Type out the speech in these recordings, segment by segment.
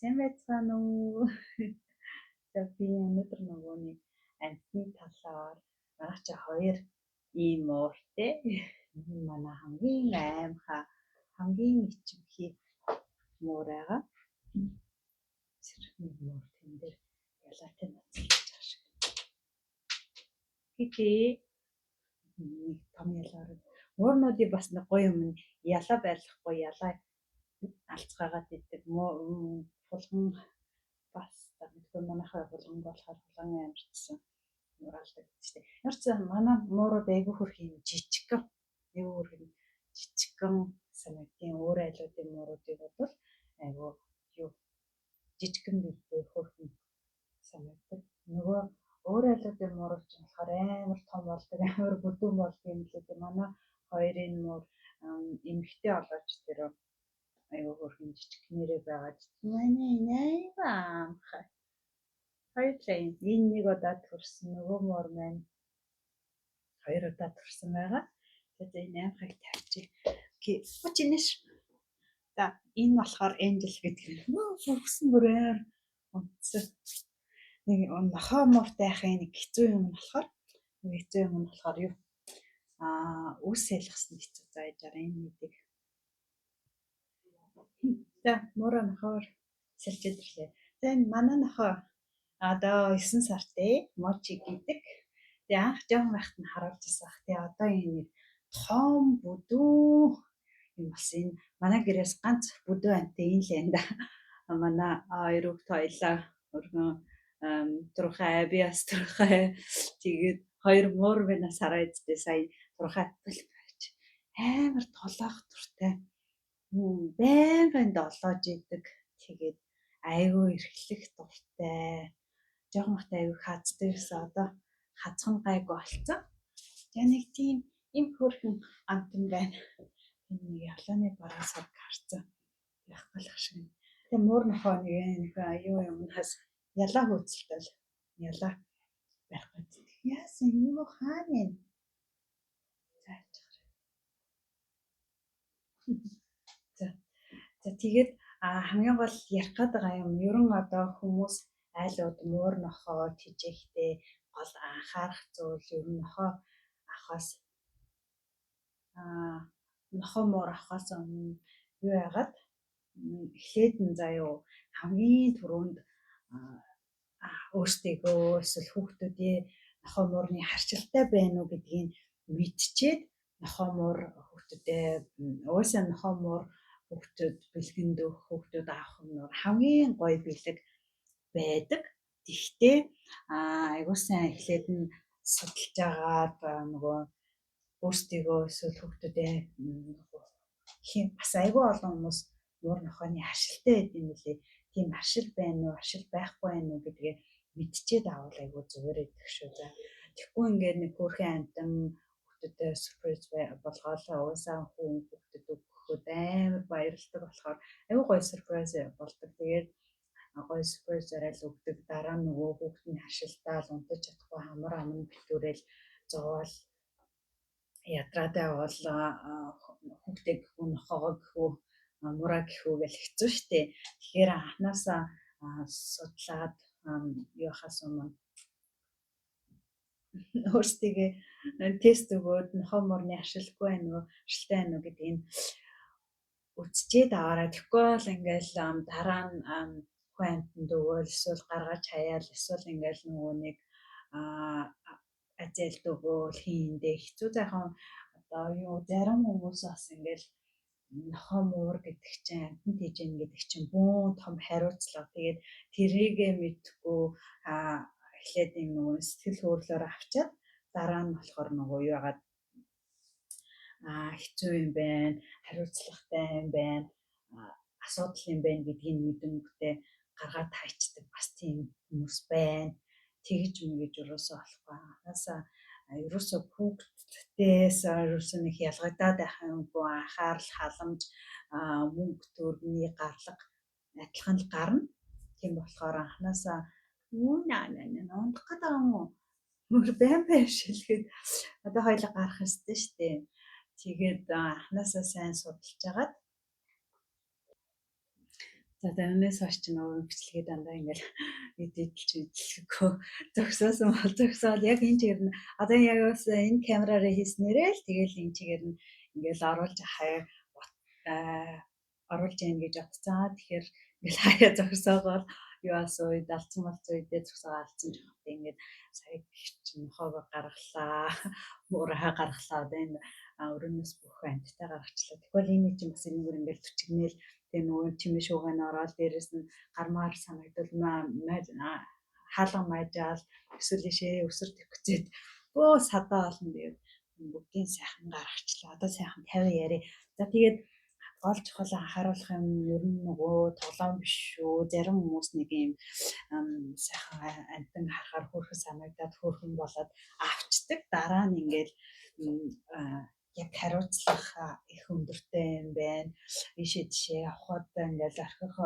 Сайн байцгаана уу? За би өнөөдөр нөгөө нэг амьтны талаар манай чи хоёр ийм ууртай. Манай хамгийн аимхаа хамгийн ичимхий муур байгаа. Зэрэг муур тэн дээр ялаатай нацлж байгаа шиг. Хитээ нэг том ялаар муурнуудыг бас нэг гоё юм ялаа байлгахгүй ялаа алцгаагаад идэг фулган бас мэдгүй манайхаа булган болохоор булган амарчсан мууралдаг тийм. Ямар ч манай муурууд айгүй хөрх юм жижигхэн. Айгүй хөрх жижигхэн санагдгийн өөр айлуудын мууруудыг бол айгүй юу жижигхэн бийтэй хөрх санагддаг. Нөгөө өөр айлуудын муурууд ч болохоор амар том болдог, амар бүдүүн болдог юм лээ. Манай хоёрын муур эмхтэй олооч тэр айгүй хөрхэн жижигхнэрээ байгаа. Манай найваа хоёулаа энэ нэг удаа төрсөн нөгөө муур маань 2 удаа төрсөн байгаа. Тэгээд энэ амхайг тавьчих. Очинэш. За энэ болохоор Angel гэдэг юм. Бүхсэн бүрээр унтсан. Нэг нохоо мууртай ахын нэг хэцүү юм болохоор юу үс сэлгэсэн хэцүү заажаар энэ мэдээ. За муура нохоор сэлж ирлээ. За энэ манай нохоо одоо 9 сартай Мочи гэдэг. Тэгээ анх жоохон байхад нь харуулж байсан бах. Тэгээ одоо энэ том бүдүү юм бас энэ манай гэрээс ганц бүдүү антай энэ л энэ да. Манай хоёр хүүхд хоёлаа өргөн турхай биас турхай тэгээд хоёр муур бинаас хараа идтэй сая турхай болж амар толоох туртай. Байнгын долоож идэг. Тэгээд айгүй эрхлэх дуртай. Жоохон ихтэй айгүй хаацтай гэсэн одоо хацхан гайг болцсон. Тэгээ нэг тийм им хөрхэн амтан байна. Энэ ялааны бараасаар гарцсан. Яхгалах шиг. Тэгээ муур нохоо нэг аюу юмнаас ялаа хөөцөлтөл ялаа барих гэдэг. Яасан юу хаана юм? За тэгээд хамгийн гол ярих гэдэг юм ерөн одоо хүмүүс айлууд муур нохоо тижээхтэй гол анхаарах зүйл ер нь нохоо авахаас нохоо муур авахаас өмнө юу яагаад эхлээд нь заяа хамгийн түрүүнд өөртөө эсвэл хүүхдүүдийн нохоо муурны харшилтай байна уу гэдгийг мэдчихэд нохоо муур хүүхдүүдэд уусаа нохоо муур хүүхдүүд бэлгэнд өгөх хүүхдүүд авах нь хамгийн гоё бэлэг байдаг. Тэгтээ айгуу сайн эхлээд нь судалж агаад нөгөө өөртөө эсвэл хүүхдүүдээ бас айгүй олон хүмүүс муур нохооны харшилтай байд юм лээ. Тийм харшил байна уу, харшил байхгүй байна уу гэдгээ мэдчихэд авал айгүй зүгээр идэх шүү. За тэгэхгүй ингээд нэг хөөрхөн амтан хүүхдүүдэд сюрприз болгоолаа уусаа хүүхдэд өгөхөд амар баярлдаг болохоор айгүй гоё сюрприз болдог. Тэгээд гоё сюрприз зарал өгдөг. Дараа нь нөгөө хүүхдийн харшилтаал унтаж чадахгүй хамар амн битүүрэл зовоол ядраатай бол хүүхдээ гэхүү нохоогоо гэхүү мураа гэхүү гэл хэцүү штэ. Тэгэхээр анханасаа судлаад юу хаас өмнө өөртөө тест өгөөд нохоо муурны харшилгүй байна уу, харшилтай байна уу гэдгийг үзчихэд аваарай. Тэгэхгүй бол ингээл дараа нь хүн амтнд өгөөл эсвэл гаргаж хаяал эсвэл ингээл нөгөө нэг азэлд өгөөл хийндээ хэцүү зайхан одоо юу зарим хүмүүс бас ингээл нохоо муур гэдэг чинь амтан тижэн гэдэг чинь бүүн том хариуцлага. Тэгээд тэрийгэ мэдгүй эхлээд юм нөгөө сэтгэл хөдлөлөөр авчаад дараа нь болохоор нөгөө юу яагаад хэцүү юм байна, хариуцлагатай юм байна, асуудал юм байна гэдгийг мэдэнгүүтээ гаргаад хайчдаг бас тийм хүмүүс байна. Тэгж мэгэж өрөөсөө болохгүй. Анхаасаа ерөөсөө хүүхдээс ерөөсөө нэг ялгагдаад байх юмгүй анхаарал халамж мөнгө төгрөгийн гарлага адилхан л гарна. Тийм болохоор анханасаа унах гэдэг юм уу? Мөр байн шилгээд одоо хоёлаа гарах ёстой шүү дээ. Тэгээд анханасаа сайн судалж агаад За тэрнээс хойш ч нөгөө бичлэгээ дандаа ингээл эдэлж эдэлэхгүй зогсоосон бол зогсоол яг энэ чигээр нь одоо яг бас энэ камераараа хийснээрээ л тэгэл энэ чигээр нь ингээл оруулж хаяа оруулж яах гэж бодцгаа. Тэгэхээр ингээл хаяа зогсоогоод юу асуу үед алдсан болсон үедээ зогсоо алдсан ч гэх юм ингээд сая чинь хог гаргалаа муураа гаргалаа одоо энэ өрөөнөөс бүх амьттай гаргачлаа. Тэгвэл энэ чинь бас энэгээр ингээд төчгнээл тэгээ нөгөө чимээ шууган ороод дээрэс нь гармаар санагдал хаалга майжаал эсвэл ишээ өсөр төвчээд бөө садаа олон тэгээд бүгдийн сайхан гаргачлаа. Одоо сайхан 50 яри. За тэгээд гол чухал анхааруулах юм ер нь нөгөө тоглоом биш шүү. Зарим хүмүүс нэг юм сайхан амтан харахаар хөөрхөн санагдаад хөөрхөн болоод авчдаг. Дараа нь ингээд яг хариуцлах их өндөртэй юм байна. Ишээ тишээ явхад ингээд орхих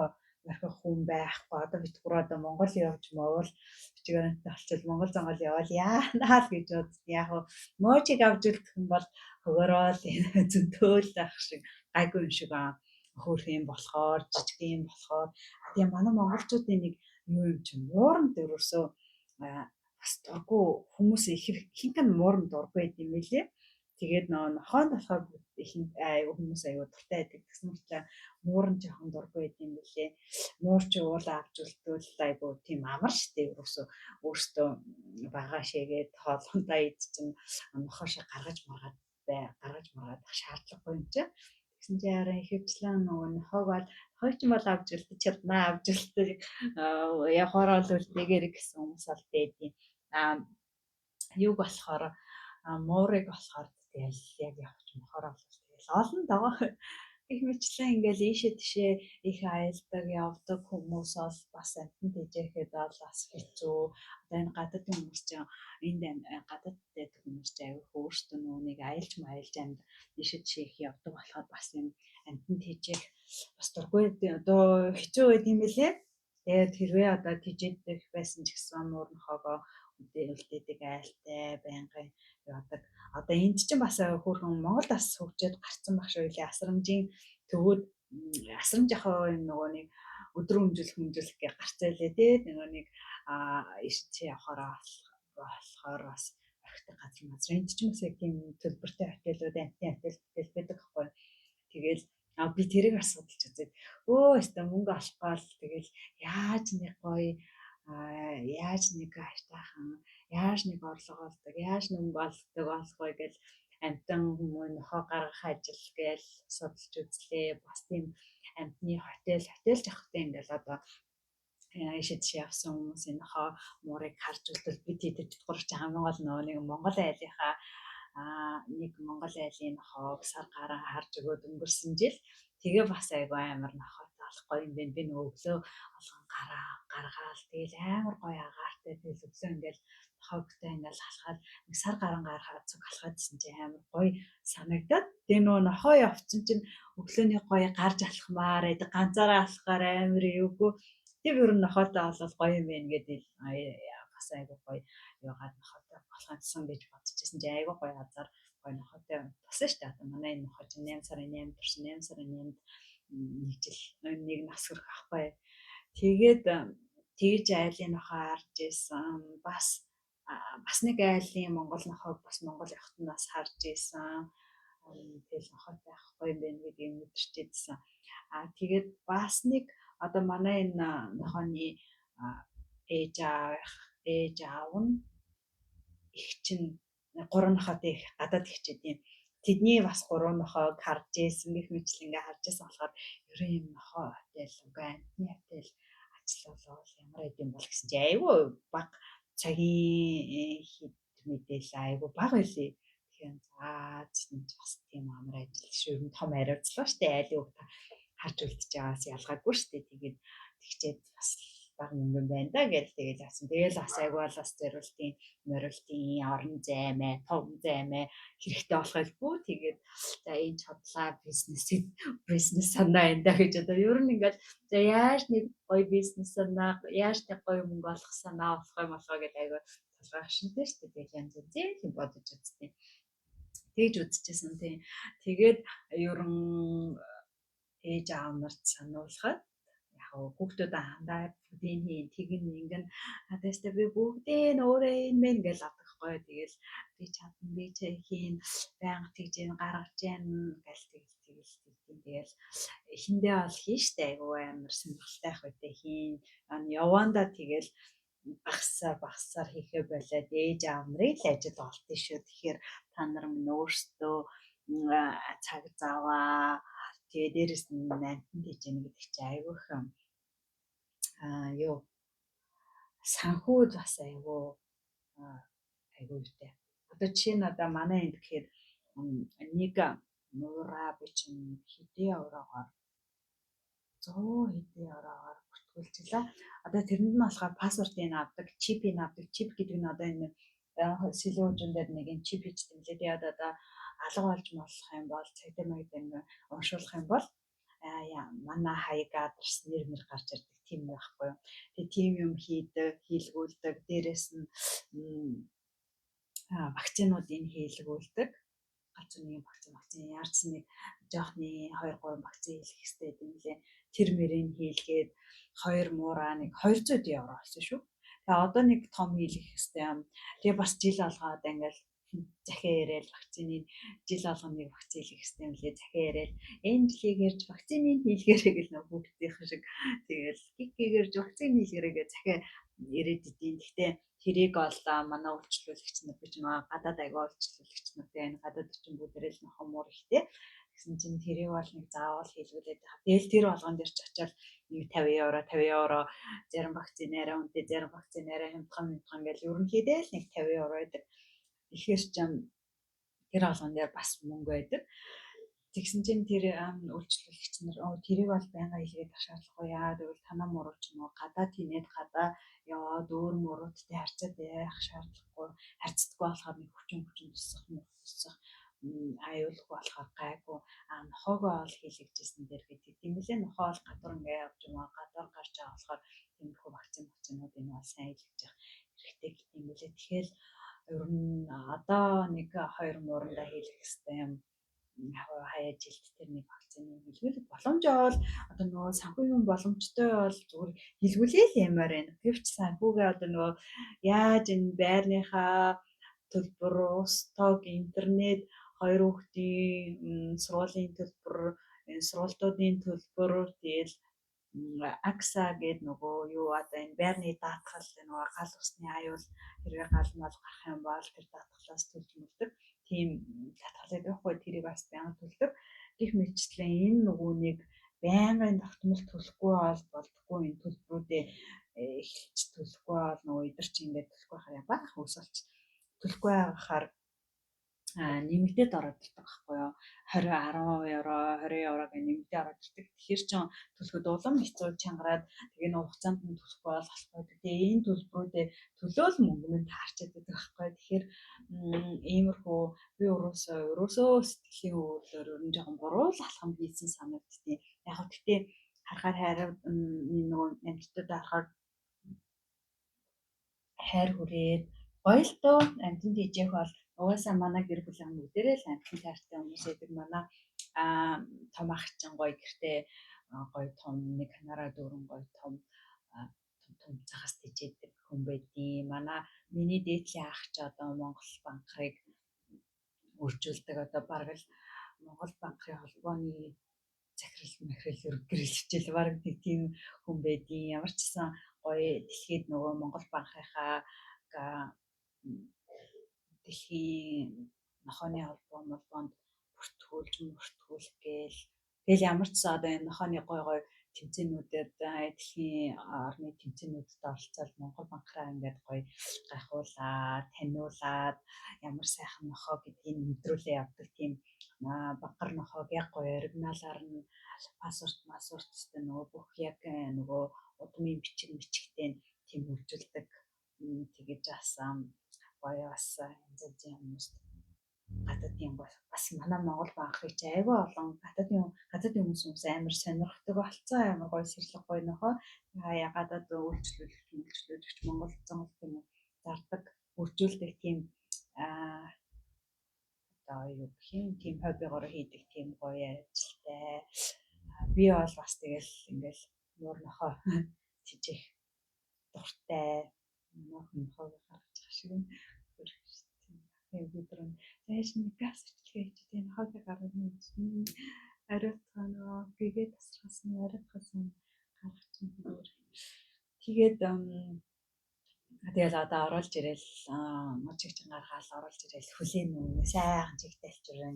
хүн байхгүй. Одоо бид гурав одоо Монгол явж мовол бичгээрэнтэй болчихвол Монгол зонгол явал яанаа л гэж бодсон. Яг можиг авч үлдэх юм бол хөгөрөөл зөнтөөл ах шиг гайгүй юм шиг хөөрхөн юм болохоор жижиг юм болохоор тийм манай монголчуудын нэг юу юм чинь мууранд өрөөсөө бас дурггүй хүмүүс ихэнх нь мууранд дурггүй юм билээ. Тэгээд нохоонд болохоор хүмүүс аюу дуртай байдаг. Тэгсэн мэт мууран жоохон дургүй юм билээ. Муурч уулаа авч үлдвэл айгу тийм амар штэ өөрөөсөө багаа шээгээд хоолундаа идчихэн нохоошоо гаргаж маргаад шаардлагагүй юм чи. Тэгсэн чи яраа ихэвчлэн нөгөө нохоог бол хойч юм бол авч үлдчих чаднаа авч үлдэх явахаар бол үлдээгэр гэсэн хүмүүс бол байдیں۔ Юг болохоор муурыг болохоор тэгэл яг явах мохоор бол тэгэл олон доо их мэтлэн ингээл ийшээ тишээ их аялдаг явдаг хүмүүс бол бас амтнд ижээхэд бол бас хэцүү. Одоо энэ гадаад хүмүүс чинь энд гадаад байдаг хүмүүс чинь аягүй өөртөө нүунийг аялж амьд ийшээ тишээ их явдаг болохоор бас энэ амтнд ижээх бас дургүй одоо хэцүү байд юм билээ. Тэгээд хэрвээ одоо тижээдэх байсан ч гэсэн муурнохоогоо үлдээдэг айлтай байнгын явдаг. Одоо энд чинь бас хөөрхөн Монголд бас хөгжөөд гарцсан баг шүү лээ. Асрамжийн төвөөд асрамж ахаа юм нөгөө нэг өдрөө хөнжүүлэх гэж гарцаа лээ тий. Нөгөө нэг ишчээ явахаар болохоор бас орхидог газар энд чинь бас яг тийм төлбөртэй хотелууд амтны хотел байдаг байхгүй. Тэгэл би тэрийг асуудалж үзээд өстө мөнгө олохгүй л тэгэл яаж нэг гоё яаж нэг айтаахан яаж нэг орлого олдог яаж мөнгө олох гэж амтан хүмүүс нохоо гаргах ажил гээл судалж үзлээ. Бас тийм амтны хотел жахтай ингээл одоо ишэд явсан хүмүүсийн нохоо муурыг харж үзвэл бид хэд гурч хамгийн гол нэг Монгол айлынхаа нэг Монгол айлын нохоог сар гараа харж өгөөд өнгөрсөн жил тэгээ бас айгүй амар нохоотой болохгүй юм байна. Би нөгөө өглөө олгон гаргаал тэгэл амар гоё агаартай тэгэл өглөө ингээл нохоогтой ингээл алхаад нэг сар гарan гарахад цуг алхаадсэн чи амар гоё санагдаад тэгээ нөгөө нохоо явцсан чинь өглөөний гоё гарч алхмаар байдаг ганцаараа алхахаар амар эвгүй. Тэг ер нь нохоотой болол гоё юм байна гэдэг бас айгүй гоё яагаад нохоотой болох юмсан гэж бодчихсон чи айгүй гоё газар гоё нохоотой тусан шүү дээ. Одоо манай энэ нохоо чинь 8 сарын 8 төрсөн 8 сарын 8-нд нэг жил нэг нас хүрэх ахгүй. Тэгээд тэгж айлын нохоо харж исэн. Бас нэг айлын Монгол нохоог бас Монгол явахт нь бас харж исэн. Тэгэл нохоотой ахгүй юм байна гэдгийг мэдэрчээдсэн. Тэгээд бас нэг одоо манай энэ нохооны ээж аав нь их чинь 3 нохоотой их гадаад ихчээд юм. Тэдний бас 3 нохоог харж ийсэн гэх мэтлэн ингээ харж ийсэн болохоор ерөн юм нохоо хотел үгүй амтны хотел ажиллавал ямар юм бол гэсэн чи айгүй баг цагийн хэд мэдээл айгүй баг байлээ. Тэгэхээр зин бас тийм амар ажил шүү. Ер нь том хариуцлага штэ айлын үг харж үлдчихэж байгаас ялгаагүй штэ. Тэгээд тэгчээд бас баг юм байна да гэж тэгээд яасан. Тэгэл бас айгүй бас зориултын орон займаа, том займаа хэрэгтэй болохгүй. Тэгээд за энэ чадлаа бизнес санаа энэ да гэж одоо ер нь ингээд за яаж нэг гоё бизнес санаа, яаж нэг гоё мөнгө олох санаа болох юм болоо гэдэг айгүй толгой шинтэй шүү дээ. Тэгэл янз бүрийн бодож үзтээ. Тэгж үзчихсэн тийм. Тэгээд ер нь ээж аав нарт сануулхад хүүхдүүд хандаа бүгдийг хийн тэгин ингэн адаастай би бүгдийг өөрөө хийн мэн гэж авдагхгүй. Тэгэл би чадна би ч хийн байнга тэгж гаргаж яана гэж тэгэл эхэндээ бол хийн штэ айгу амар сонирхолтой ах үедээ хийн явандаа тэгэл багасаар хийхээ болоод ээж аав нарын л ажил олдсон шүү. Тэгэхээр та нар минь өөрсдөө цаг заваа тэгээ дээрэс нь амтнд хийж яах гэдэг чинь айгүйх юу санхүүд бас айгүй үтэй. Одоо жишээ нь одоо манай энд гэхээр нэг муура би чинь хэдийн еврогоор 100 хэдийн еврогоор бүртгүүлчихлээ. Одоо тэрэнд нь болохоор паспортыг авдаг, чипийг авдаг. Чип гэдэг нь одоо энэ сэлүүжин дээр нэг юм чип хийж тэмлээд яад одоо алга болж болох юм бол цагдаа маяг уншуулах юм бол манай хаяг адрес нэр гарч ирдэг тийм байхгүй юу. Тэгээ тийм юм хийлгүүлдэг. Дээрээс нь вакцинуудыг хийлгүүлдэг. Галзуу нэг вакцин яарч нэг жоохны 2-3 вакцин хийлгэх хэрэгтэй юм лээ. Тэр мөрийг хийлгээд 2 муура нэг 200 евро болсон шүү. Тэгээ одоо нэг том хийлгэх хэрэгтэй юм. Тэгээ бас жил алгаад ингээл захиа ирээл вакцины жил алганыг вакцин хийлгэх хэрэгтэй юм лээ. Захиа ирээл энэ жилийгэрж вакцины хийлгээрэй гэл нэг бүгдийнх шиг тэгэл гэгээрж вакцины хийлгээрэй гэж захиа ирээд идэв. Гэхдээ тэрийг бол манай үйлчлүүлэгч нар биш нөгөө гадаад аяга үйлчлүүлэгч нартай энэ гадаад чинь бүгдээрээ л нохоо муур ихтэй. Тэгсэн чинь тэрийг бол нэг заавал хийлгүүлээд байгаа. Тэгэл тэр болгон дээр ч очиад нэг 50 евро зарим вакцинаараа үнэтэй зарим вакцинаараа хямдхан гэж ерөнхийдөө л нэг 50 евро байдаг. Тэгэхээр ч тэр болгон дээр бас мөнгө байдаг. Тэгсэн чинь тэр үйлчлүүлэгч нар тэрийг бол байнга хийгээд шаардлагагүй яа гэвэл танаа мурууч нөгөө гадаад тийнээд гадаа яваад өөр мурууттай харьцаад байх шаардлагагүй харьцдаггүй болохоор нэг хүчин тусах аюулгүй болохоор гайгүй нохоогоо ол хийлгэжсэн дээр гэдэг тийм үлээ нохоо ол гадуур ингээ явж байгаа гадуур гарч байгаа болохоор тиймэрхүү вакцинууд энэ бол сайн хийлгэж явах хэрэгтэй гэх юм үлээ. Тэгэхээр ер нь одоо нэг 2 муурандаа хийлгэх хэрэгтэй юм. Хаяа жилд тэр нэг вакцины хийлгэх боломжтой бол одоо нөгөө санхүү юм боломжтой бол зүгээр хийлгүүлээ л ямаар байна. Гэвч санхүүгээ одоо нөгөө яаж энэ байрныхаа төлбөр, ус тог, интернет, хоёр хүүхдийн сургуулийн төлбөр, сургалтуудын төлбөр тэгэл акса гэдэг нөгөө юу одоо энэ байрны даатгал нөгөө гал усны аюул хэрэг гал мал гарах юм бол тэр даатгалаас төлж мөлдөг. Тийм татгалыг явахгүй тэрийг бас байнга төлдөг. Гэх мэтчлэн энэ нөгөө нэг байнгын тогтмол төлөхгүй бол болдоггүй энэ төлбөрүүдээ эхэлж төлөхгүй бол нөгөө идэр чи ингээд төлөхгүй хаяа баах өсөлч төлөхгүй байхаар нэмэгдээд ороод ирдэг байхгүй юу 10 евро 20 евро гэх нэмэгдээд ороод ирдэг. Тэгэхээр ч төлөхөд улам хэцүү чангараад тэгээ нэг хугацаанд нь төлөхгүй бол болохгүй. Тэгээ энэ төлбөрүүдээ төлөөл мөнгө нь таарчаад байдаг байхгүй. Тэгэхээр иймэрхүү би өрөөсөө сэтгэлийн өвлөөр ер нь жоохон буруу л алхам хийсэн санагдтыг. Яг хөө тэгтээ харахаар хайр нөгөө амьтдад харахаар хайр хүрээд гоё л доо амьтанд хийжээх бол угаасаа манай гэр бүлийн бүгдээрээ л амьтан тайртай хүмүүс байдаг. Манай том ах чинь гоё гэртээ гоё том нэг канараа дүүрэн гоё том цагаас тэжээдэг хүн байдیں۔ Манай миний дээдлийн ах ч одоо Монгол банкрыг үржүүлдэг. Одоо бараг л Монгол банкрын холбооны захирал гэрэлжил бараг нэг тийм хүн байдیں۔ Ямар ч гэсэн гоё дэлхийд нөгөө Монгол банкынхаа дэлхийн нохооны холбоонд бүртгүүлэх гээл тэгэл ямар ч гэсэн одоо энэ нохооны гоё тэмцээнүүдэд дэлхийн орны тэмцээнүүдэд оролцоод Монгол банкраа ингээд гоё гайхуулаад таниулаад ямар сайхан нохоо гэдгийг мэдрүүлээ явдаг тийм банкар нохоог яг гоё оригиналаар нь паспорттой нөгөө бүх яг нөгөө удмын бичигтэй тийм үйлчилдэг. Тэгэж асан гоё бас янз хүмүүс гадаадын бас манай Монгол банкыг ч айгүй олон гадаадын хүмүүс амар сонирхдаг болцсон амар гоё сэрлэг гоё нөхөө яа гадаад үйлчлүүлэгч Монгол зам тийм зардаг үржүүлдэг тийм одоо юу гэх юм тийм хоббигоор хийдэг тийм гоё ажилтай. Би бол бас тэгэл ингээл муур нохой тижих дуртай нохой гаргаж шиг юм. Өдөр нь цааш нь газ бичлэгээ хийдэг нохойг гаргана юм. Ариутгано бигээ тасрахсан ариутгасан гаргаж юм. Тэгээд тэгэл одоо оруулж ирэл мужигч гаргаал оруулж ирэл хүлээн нүг сайхан чигтэлж өрөө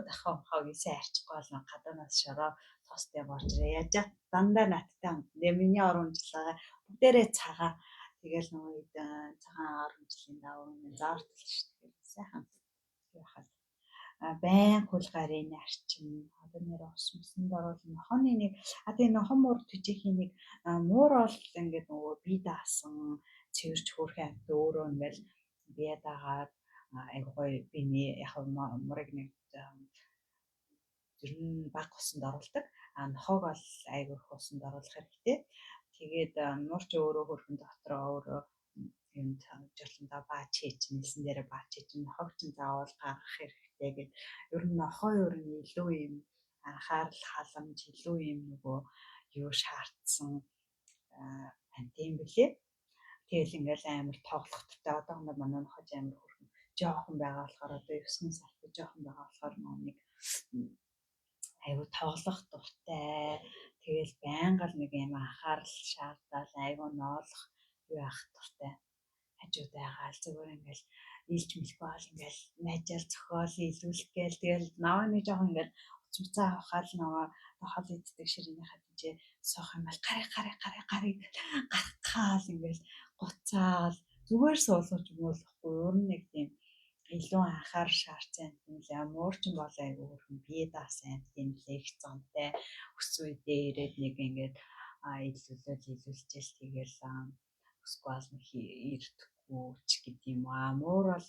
дахин хогийн сайн арчихгүй бол гадаанаас шороо тостой борж ирээ. Яаж дандаа надтай миний оромжлага бүгдээрээ цагаа тэгэл нөгөө цагаан оромжлын давуу заартал шүү дээ. Сайхан яхаа байн хөл гарын арчин одоо нэр осмосонд оруулах нохооны нэг тэгээ нохон муур төжихийн нэг муур бол ингээд нөгөө бие даасан цэвэрч хөөрхөн амт өөрөө ингээл бие дагаад айгу гоё биний яг мурыг нэг ер нь баг усанд оруулдаг. Нохоог бол айгу их усанд оруулах хэрэгтэй. Тэгээд муурч өөрөө хөрхөн дотроо өөрөө юм жолондоо баач хийж нэлсэн дээрээ баач хийж нохоог ч заавал гаргах хэрэгтэй гэд ер нь нохоо ер нь илүү юм анхаарал халамж илүү юм нөгөө юу шаардсан амт юм бэлээ. Тэгэл ингээл амар тоглох төртэй одоогоо манай нохож амар хөрхөн жоохон байгаа болохоор одоо 9 сартай жоохон байгаа болохоор нэг айгу тоглох дуртай. Тэгэл байнга л нэг юм анхаарал шаардаад айгу ноолох юу ах дуртай. Хажууд байгаал зүгээр ингээл илж мэлгүй бол ингээл найжаал зохиол илүүлэх гээл тэгэл наваа нэг жоохон ингээл уцмцаа авахаал нөгөө хол иддэг ширнийхаа тийжээ суух юм бол гарыг гарахаал ингээл гуцаал зүгээр суулгаж мөөлөхгүй өөр нэг тийм илүү анхаар шаардсан юм лээ. Муурчин бол айгу хөрхөн бие даасан юм лээ их зонтой өс үедээ ирээд нэг ингээд илүүлжэл тэгэл өсгөөл ирдэхгүй ч гэдэм юм аа. Муур бол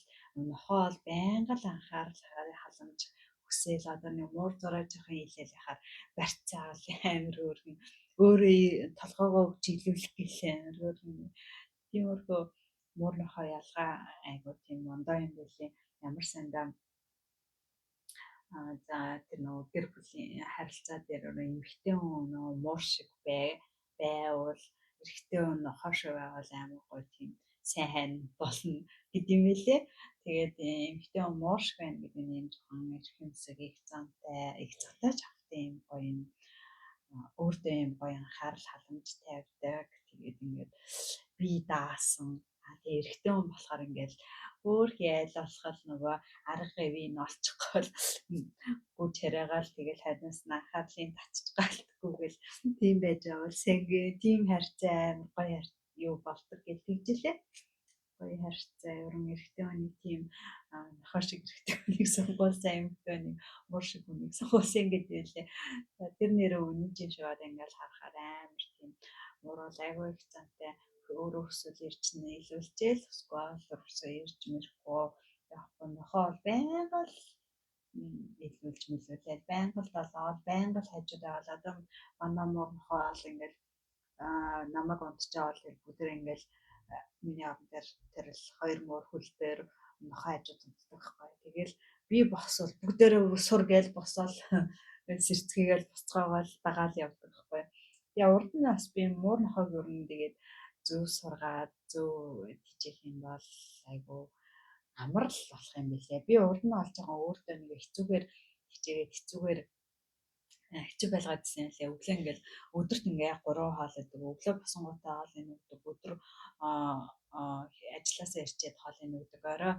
нохоо бол байнга л анхаарал халамж хүсээл одоо нэг муур зураа жоохон хийлээл яхаар барьцаал амар хөргөн өөрөө толгоогоо өгч илүүлэх гэлээ амар хөргөн тиймэрхүү муур нохоо ялгаа айгу тийм мондоо юм билээ. Ямар сандаа за тэр нөгөө гэр бүлийн харилцаа дээр эмэгтэй хүн нөгөө муур шиг байвал эрэгтэй хүн нохоо шиг байвал амар гоё тийм сайн болно гэдэм билээ. Тэгээд эмэгтэй хүн муур шиг байна гэдэг нь юм жоохон эрх юмсаг их зантай ч автай юм гоё юм өөртөө юм гоё анхаарал халамж тавьдаг. Тэгээд ингээд бие даасан тэгээ эрэгтэй хүн болохоор ингээд хөөх яйл болохол нөгөө арга ивийн олчихгүй гүж хараагаал тэгэл хаднаас нь анхаарлын татчих галтгүйгээл тийм байж байгаа бол сэнгээ тийм харьцаа амар гоё юу болдог гэж тэгжилээ. Гоё харьцаа ерөн эрэгтэй хүний тийм нохоо шиг эрэгтэй хүнийг сонгуулсан эмэгтэй нэг муур шиг хүнийг сонгуулсан ингэж байлээ. Тэр нэрээ үнэн чинь шууд ингээл харахаар амар тийм муур бол айгүй их зантай өөрөө өсвөл ирж нийлүүлжээл өсгөөл өрсөө ирж мэрэхгүй явахгүй нохоо бол байнга л нийлүүлж мэлүүлээд байнга л болоод байнга л хажууд аваад одоо манай муур нохоо бол ингээл намайг унтчаавал тэр бүгд ингээл миний орон дээр тэр л хоёр муур хөлтөөр нохоо хажууд унтдаг байхгүй. Тэгэл би босвол бүгдээрээ сур гээл босоол сэрцгээгээл буцаагаал дагаал явдаг байхгүй. Тэгээ урд нь бас би муур нохоог ер нь тэгээд зөв сургаад зөв тийчих юм бол айгу амар л болох юм билээ. Би урд нь олж байгаа өөртөө нэг хэцүүгээр хичээгээд хэцүү байлгаад ирсэн лээ. Өглөө ингээл өдөрт ингээ 3 хоол идэг. Өглөө босонгуудаа хоол инэдэг. Өдөр ажилласаа ирчээд хоол инэдэг. Орой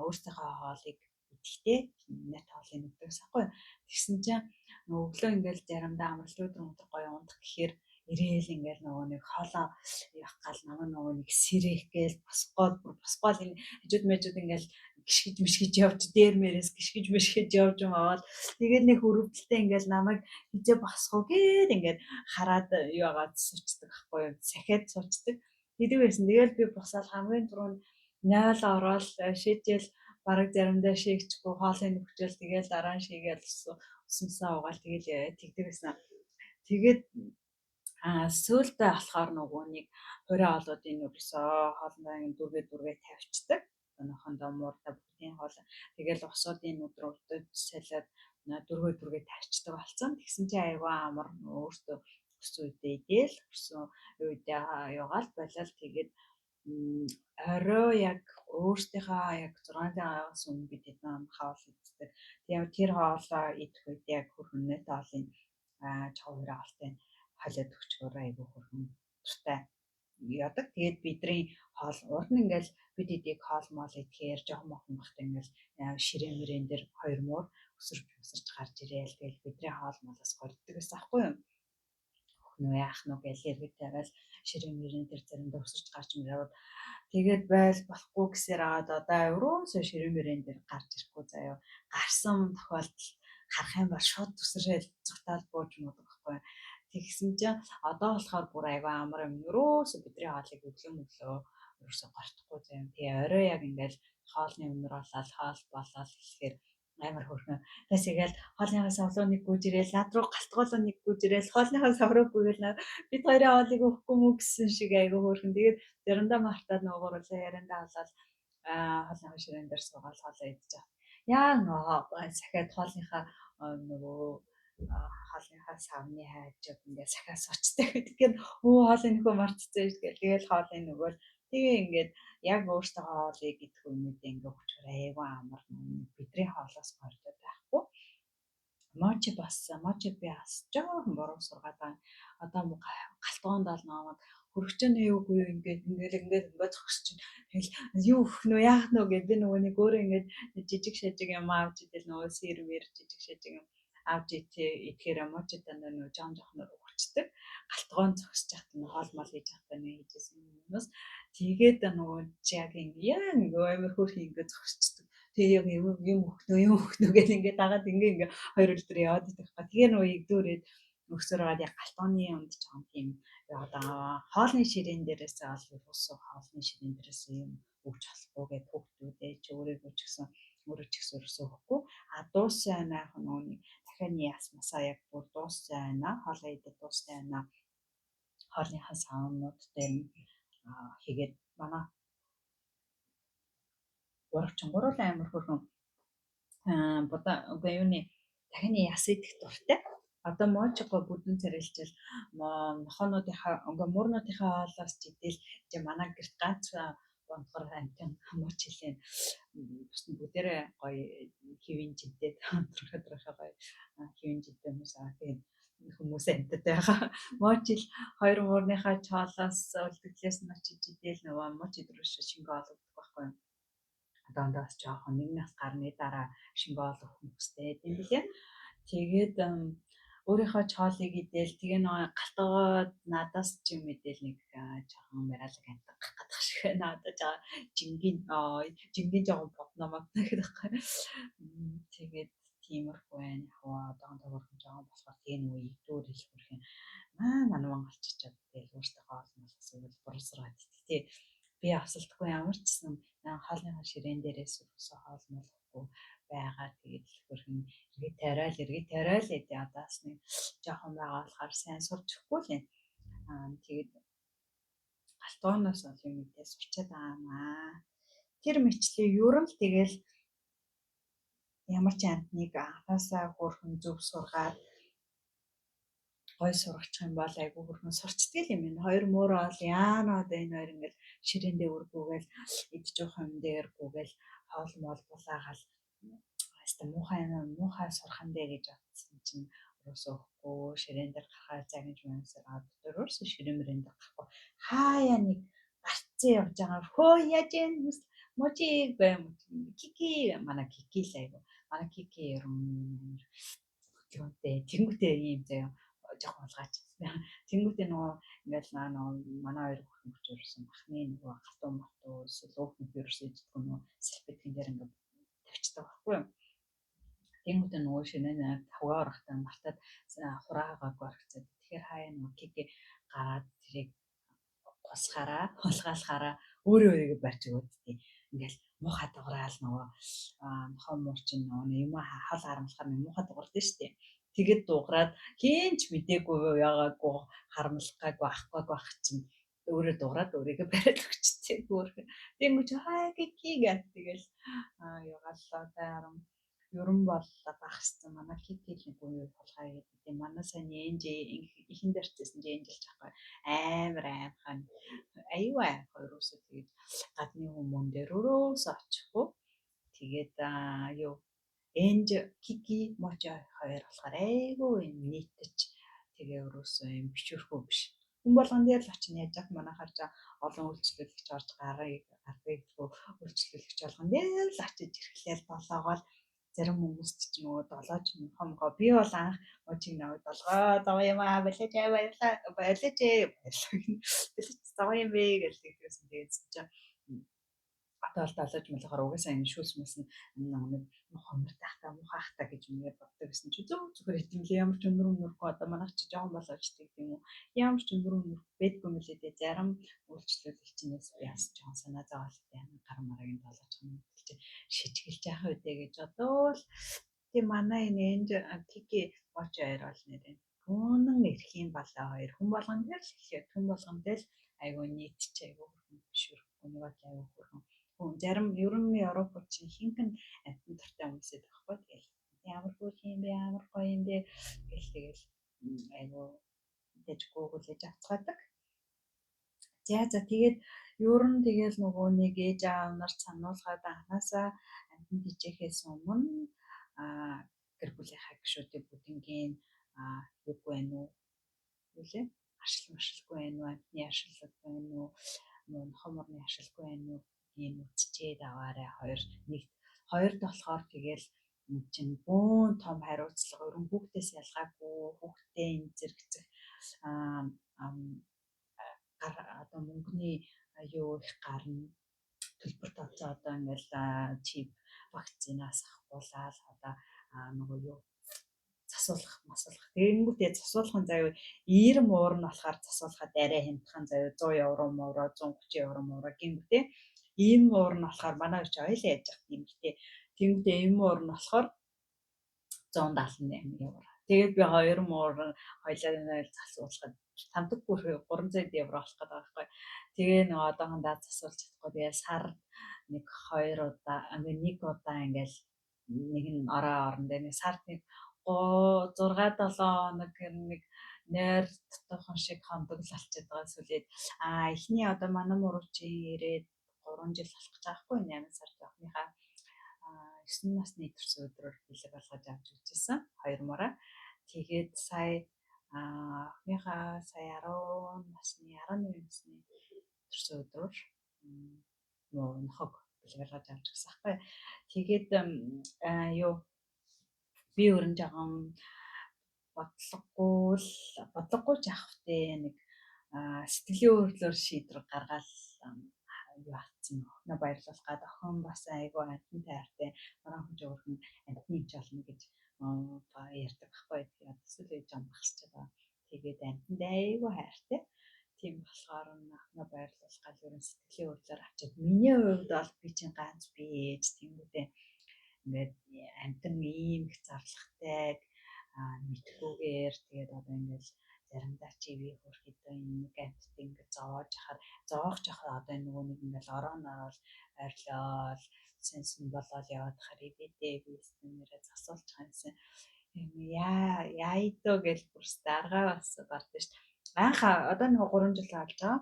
өөртөөхөө хоолыг идэхтэй net хоол инэдэг сахгүй. Тэгсэн чинь өглөө ингээл заримдаа амралт өдөр гоё унтах гэхээр ирээл ингээл нөгөө нэг хоолоо явах гал нөгөө нэг сэрэх гээл босгоол энэ хажууд мэжүүд ингээл гიშгэж явж дээр мээрээс гიშгэж явж аваад тэгээд нэг өрөвдөлтөө ингээл намайг хизээ босгоо гээд ингээд хараад юу агаад суучдаг байхгүй юу сахиад суучдаг. Тэдэг байсан. Тэгэл би босоод хамгийн түрүүнд 0 ороод шийдэл бараг заримдаа шийгчгүй хоолыг нөхчөөл тэгэл дараа нь шийгээл усмсаа угаал тэгэл тэгдэг байсан. Тэгээд сөүлдээ болохоор нөгөө нэг хорийн хоолуудын ерөөсөө хоолны дүргээ тавьчихдаг. Нохондоо муурдаа бүгдийн хоол. Тэгэл усуудын өдрөд салиад дүргээ тавьчихдаг болсон. Тэгсэн чинь айгүй амар өөртөө өссөн үедээ идэл өссөн үедээ яваал болол тэгээд орой яг өөртөөхөө яг 6 цагаас өмнө бид нам хаал иддэг. Тэгээд тэр хоолоо идэх үед яг хөрхөн нөт хоолын чавраа алтай халиад өгчөөр айгүй хөрхөн туртай ядаг. Тэгээд бидний хоол урд нь ингээл бид эдийг хоол моол идэхээр жоохон мохон бахтай ингээл ширээн мөрөн дээр хоёр муур өсөрч гарч ирээл тэгэл бидний хоол моолоос горддаг гэсэн аахгүй юу? Нөө яах нь гэж эргэж тавиал ширээн мөрөн дээр заримдаа өсөрч гарч ирээд тэгээд байл болохгүй гэсээр аваад одоо өрөөсөө ширээн мөрөн дээр гарч ирэхгүй заяа. Гарсан тохиолдолд харах юм бол шууд төсрөөл цогтаал бууж муудаг байхгүй. Тэгсэн чинь одоо болохоор бүр айгаа амар юм. Өрөөсөө бидний хоолыг өглөө өрөөсөө гортохгүй заяа. Тэгээ орой яг ингээл хоолны өмнөр болоод хоол болоод хэлэхээр амар хөрхөн. Тэс игээл хоолныхаа савлуу нэг гүйж ирээл над руу галтгуулаа нэг гүйж ирээл хоолныхаа савруу гүйгээл бид хоёрын хоолыг өгөхгүй мүү гэсэн шиг айгүй хөрхөн. Тэгээд заримдаа мартаад нөгөөрөө яриандаа болоод хоолныхаа ширээн дээр суугаад хоолоо идэж байгаа. Яа нөгөө сахиад хоолныхаа нөгөө хоолныхаа савны хайжууд ингээд сахиа сочтой гэдэг. Өө хоолын нөхөө мартцсан гэж тэгэл хоолын нөгөө тэгээ ингээд яг өөртөө хоолыг идэх өмнөдөө ингээд өчгөр айгүй амар бидний хоолоос гордод байхгүй. Мочи би бас жоохон буруу сургаад байгаа. Одоо галтгоонд бол намайг хөрөгчөний юугүй ингээд зогсож чинь тэгэл юу өгөх нөө яах нөө гэдэг би нөгөө нэг өөрөө ингээд жижиг шажиг юм авч идэл нөгөө сэр мэр жижиг шажиг юм авч идэхээр мочидаа нөгөө жоохон өгчдөг. Галтгоон зогсож яхад нь хоол мал хийж явахдаа нэг хийжсэн юмнаас тэгээд нөгөө яг ингээ амар хөөрхи ингээ зогсчдөг. Тэгээ яг юм өгнө гэж ингээ дагаад ингээ хоёр өдөр яваад идэх ба. Тэгээ нөгөө игдүүрээд өгсөрөөд яг галтгооны үнд жоохон тийм одоо хоолны ширээн дээрээс ус хоолны ширээн дээрээс юм өгч болохгүй гэж хөвгтүүдээ ч өөрийгөө ч гэсэн өөрөө ч гэсэн өрсөө өгөхгүй. Дууссан байна яг нөгөө дахиад ясмасаа яг бүр дууссан байна. Хоолоо идэх дууссан байна. Хоолныхаа савнууд дээр хийгээд манай гуравчингуурал амар хөрхөн үгүй юуны дахины яс идэх дуртай. Одоо мочго бүдүүн царилжил нохоонуудынхаа муурнуудынхаа хоолоос ч идэл манай гэрт ганц бондгор амтан моч хэлээ. Бус бүгдээрээ гоё хэвэн жидээд өнтрөхөдрөхөө гоё хэвэн жидээ хүмүүс тэгээд хүмүүс амттай байгаа. Мочил хоёр муурныхаа чоолоос үлдэглээс моч идэл нөгөө моч идрүүш шингээ олгодог байхгүй юу? Дандаа бас жоохон нэг нас гарны дараа шингээ олох хүмүүстэй юм билээ. Тэгээд өөрийнхөө чоолыг идэл тэгээ нөгөө галтгоод надаас ч юм мэдэл нэг жоохон мэралэг амтгах гэдэг шиг байна. Одоо жингийн жоохон бодномод гэдэг байхгүй. Тэгээд тиймэрхүү байна. Одоо тохиолдол жоохон болохоор тэгээ нөгөө игдүүр хэлбэрх юм. Манай монголчууд тэгэл өөртөө хоол молос өгөл бурсраад тий. Би асуултгүй ямар ч гэсэн хоолныхаа ширээн дээрээс өссөн хоол молохгүй байгаа. Тэгээд хөрхөн эргээд тариал эдээ одоос нэг жоохон байгаа болохоор сайн сурчихгүй л юм. Тэгээд галтгооноос бол юм мэдээ сурчаад байгаамаа. Тэр мэтлээ ерөн л тэгэл ямар ч амтныг анхаасаа хөрхөн зөв сургаад гой сургачих юм бол айгүй хөрхөн сурчдаг юм байна. Хоёр муураа бол яана одоо энэ хоёр ингээд ширээндээ үргүүгээл идэж явах юм дээр гүүгээл хоол мол булаагаал хаста муухай сурхан дээ гэж бодсон чинь өрөөсөө өгөхгүй ширээн дээр гарахаа загнаж мэнсээр өөрөөсөө ширээн мөрөнд гарахгүй хаяа нэг гарцсан явж байгаа хөө яаж юм мочи гэм кики манай кики л айгүй манай кики юм тэнгүүтээ юм заяа жоохон улгаач. Тэнгүүтээ нөгөө ингээл манай хоёр хөрөнгөч ирсэн бахны нөгөө галтуун мартуу луухны вирус идэх нөгөө салфеткын дээр ингээд тавьчихдаг байхгүй юу. Тэнгүүтээ нөгөө шинэ тавгаа орохтой мартаад хураагааг орчихсон. Тэгэхээр хаяа нөгөө кики гараад тэрийг хулгаалахаараа өөрөө барьж өгөөдтэй. Ингээл муухай дуграал нөгөө нохоо муучин нөгөө юм хол харамлахаар муухай дуурдсан шүү дээ. Тэгээд дуурайад хинч мдээгүй яагаагүй харамлахгаагүй ахгүй байх чинь өөрөө дуурайад өөрийгөө бариад өгчтэй гөрх. Тэнгүүч хаа кики гэх тэгэл ягааллаа таарам. ерөн бол багассан манай кикилийн үе болохаа гэдэг. Манай сайн энж ихэн дэрчсэн энж л жахгүй амар аймхан аюу аймхан ерөөсөө тэгээд гадны хүмүүн дээр өрөөс очихгүй. Тэгээд юу энж кики мочо хоёр болохоор айгүй нийтэж тэгээ ерөөсөө юм бичвэрхүү биш. Хүн болгон дээр л очиж яаж манай харж олон үйлчлүүлэгч орж гарыг үйлчлүүлэгч болгон дээр л очиж ирэхлээр болоогоо зарим хүмүүст ч нөгөө долооч хомгоо би бол анх мочиг наваад долгоо зав юм балиж баярлаа балиж зав юм бэ гэж тэгсэн. Тэгээд чинь одоо л далаж болохоор угаасаа энэ шүүсмэс нь нэг хомртахта мухахта гэж мээр боддог гэсэн чи зүгээр итгэмлээ ямар ч өнөр одоо манайх чи жоохон болооч тийм үү ямар ч өнөр бэдгүй мөлий дээ зарим үйлчлүүлэгчнээс би бас жоохон санаа зовоолтой гар марагийн долооч юм чи шижгэлж яах вэ гэж одоо л тийм манай энэ кики моч хоёр бол нэрээ гүнэн ирэх юм балаа хоёр хүн болгон дээр л хэлээ хүн болгон дээр л айгуу нийтч айгуу бишүр нэг айгуу хөрхөн зарим ер нь Европод чинь хинхэн амтан дуртай хүмүүсээ байхгүй тэгэл ямар хөө юм бэ ямар гоё юм бэ гэл тэгэл айгуу тэгж гуглэж авцгаадаг. За тэгээд ер нь тэгэл нөгөө нэг ээж аав нар сануулгаад анханасаа амтан дижээхээс өмнө гэр бүлийнхаа гишүүдийн бүгднгийн юу байна уу үлээ ашиглахгүй байна уу амтны ашиглахгүй байна уу хоморны ашиглахгүй байна уу ийм үтчээд аваарай хоёрд болохоор тэгэл чинь бөөн том хариуцлага өрн хүүхдээс ялгаагүй хүүхдээ энэ зэрэгцэх одоо мөнгөний юу их гарна төлбөр тооцоо одоо ингээл чип вакцинаас авахгуулаад одоо нөгөө юу засуулах масуулах тэгэнгүүтээ засуулахын заяа 90 муур нь болохоор засуулахад арай хямдхан заяа 100 евро мууро 130 евро мууро гингүтээ ийм муур нь болохоор манай ч ойл яаж яах юм бэ тэгэнгүүтээ ийм муур нь болохоор 178 евро. Тэгээд би 2 муур хоёлаа засуулахад тамдаг бүр 300 евро болох гэдэг байхгүй. Тэгээ нөгөө одоохондоо засуулж чадахгүй тэгээ сар нэг 2 удаа нэг удаа ингээл нэг нь орон дээр нэг сард нэг 6-7 хоног нэг нойр тутуухан шиг хондог л алчаад байгаа сүлээд эхний одоо манай муруу чи ирээд 3 жил болох гэж байгаа хгүй 8 сард охиныхаа 9 насны төрсөн өдрөөр бэлэг болгож авч үзсэн 2 мураа тэгээд сая охиныхаа сая 10 насны 11 насны төрсөн өдрөөр нохог бэлэг болгож авч үзсэн хгүй тэгээд юу би өрн жоохон бодлогогүй ч авахтэй нэг сэтгэлийн өөрлөөр шийдвэр гаргаад юу авцсан охиноо баярлуулах гад охин бас айгүй амтан тайртай манай хүн жөөрхөн амтныг жолно гэж ярьдаг байхгүй тэгээд эсвэл ээж ам багсч байгаа тэгээд амтанд айгүй хайртай тийм болохоор охиноо баярлуулах гал ерөн сэтгэлийн өөрлөөр авчиад миний хувьд бол би чинь ганц би ээж тэнгүүдээ ингээд амтан ийм их зарлахтай мэдхгүйгээр тэгээд одоо ингээд заримдаа чи би хөрхөд нэг амтд ингээд зоож хахад одоо нөгөө нэг ингээд ороод ойрлол сенсэн болоод яваад харибэдээ бистэнэрээ засуулж хаансан яайдоо гэж бүрс даргаа бас гардаг шүү дээ. Анх одоо нэг 3 жил болж байгаа.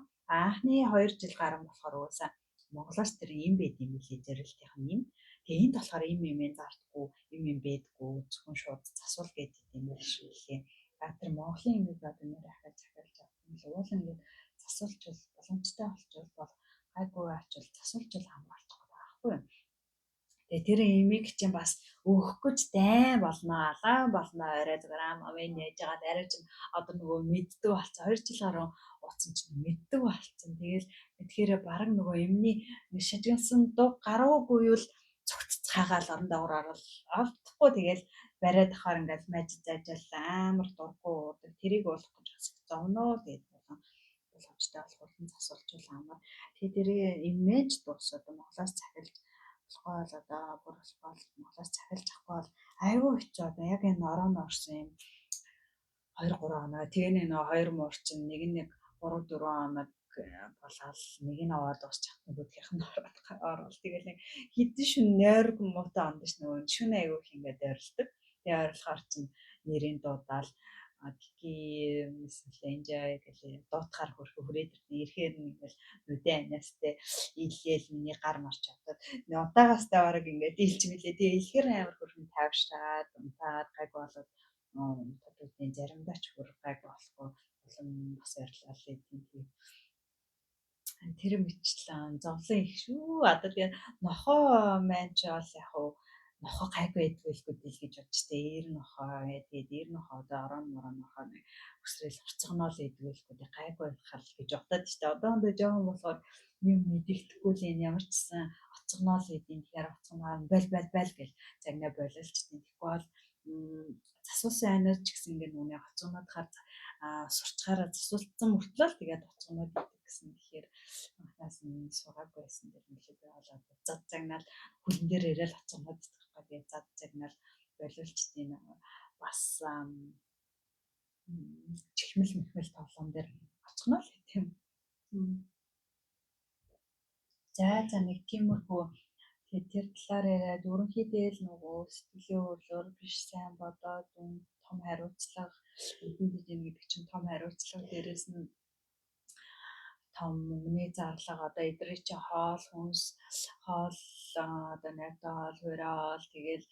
Анхны 2 жил гарсан болохоор уусаа Монголоос тэр юм байд юм билий зэрэлтийнх нь юм. Тэгээ энд болохоор юм зардаггүй юм байдгүй зөвхөн шууд засвал гэдэг юм байна шүү лээ. Тэр Монголын ингээд одоо нэр ахаад захиалж авах юм л уул ингээд засвалж боломжтой болчихвол гайгүй ачвал засвалж хамгаалахгүй байхгүй юу. Тэгээ тэр имийг чинь бас өөх гэж дайн болно алаан болно орой зүгээр амын яаж яагаад арай чинь одоо нөгөө мэддэг болсон 2 жил гаруй ууцсан чинь мэддэг болсон. Тэгэл тэгэхээр бараг нөгөө эмний шижгэлсэн дуг гаруугүй юу л цогццгаагаал орон доогоор олдохгүй тэгэл бариад ахаар ингээд маж заажал амар дурггүй уудаг тэрийг уулах гэж бас зовноо тэгээд боломжтой болох нь засвалжуул амар тэгээд тэрийг имэж дуусаад Монголоос захиалж болохгүй одоо бүр Монголоос захиалж авахгүй бол айгүй хэцүү одоо яг энэ ороонд орсон юм 2-3 хоног тэгээ нэг 2 муур чинь нэг 3-4 хоног болоод нэг нь аваад дуусчих нөгөөх нь ороод тэгэл нэг хідэн шин нойрог муутай ондож нөгөө шүн аягүй их ингээд ойрлдог. Тэгээ ойрлохоор чинь нэрийн дуудаал гики мессенжер гэх дуутахаар хөрхө хүрээд ирэхээр ингээл нүдэн анаастай ийлээл миний гар марч чадаад удаагаас тавараг ингээд ийлч мэлээ. Тэгээ илэхээр амар хөрхөн тайвшраад унтаад гайг болоод тодуудын заримдаа ч хөр гайг болохгүй улам бас ярьлаа л тийм. Тэр мэтлэн зовлон их шүү. Одоо тэгээ нохоо маань ч бол яг уу нохоо гайг байдгүй л гэж бодож тээ. Ээр нохоо тэгээд ээр нохоо одоо орон морон нохоо нэг өсрөл орцгоноол идэггүй л гайг байхаар л гэж бодоод штэ. Одоондоо жоохон болохоор юм мэдэгдэхгүй л энэ ямар ч гэсэн оцгоноол идэв. Тэгэхээр оцгоноо баль гэл загнаа бололч тийм. Тэгэхгүй бол засуусан айнаар ч гэсэн ингээд нүний оцгоноод хаар сурчгаараа засуулсан мөртлөө л тэгээд оцгоноод идэг гэсэн. Тэгэхээр манаас нь сугааг байсан дээр нэлээд болоод зад загнаал хөлн дээр ирээл оцгоноод идэх гэдэг зад загнаал боловч тийм бас чихмэл мэхмэл тоглоом дээр оцгоноо л тийм. За нэг тиймэрхүү тэр талаар яриад ерөнхийдөө л нөгөө сэтгэлийн хөдлөөр биш сайн бодоод том хариуцлага эдгээр гэдэг чинь том хариуцлага дээрээс нь том өмнөний зарлага одоо эдрээ чи хоол хүнс хоол одоо найртай хоол хуурай тэгэл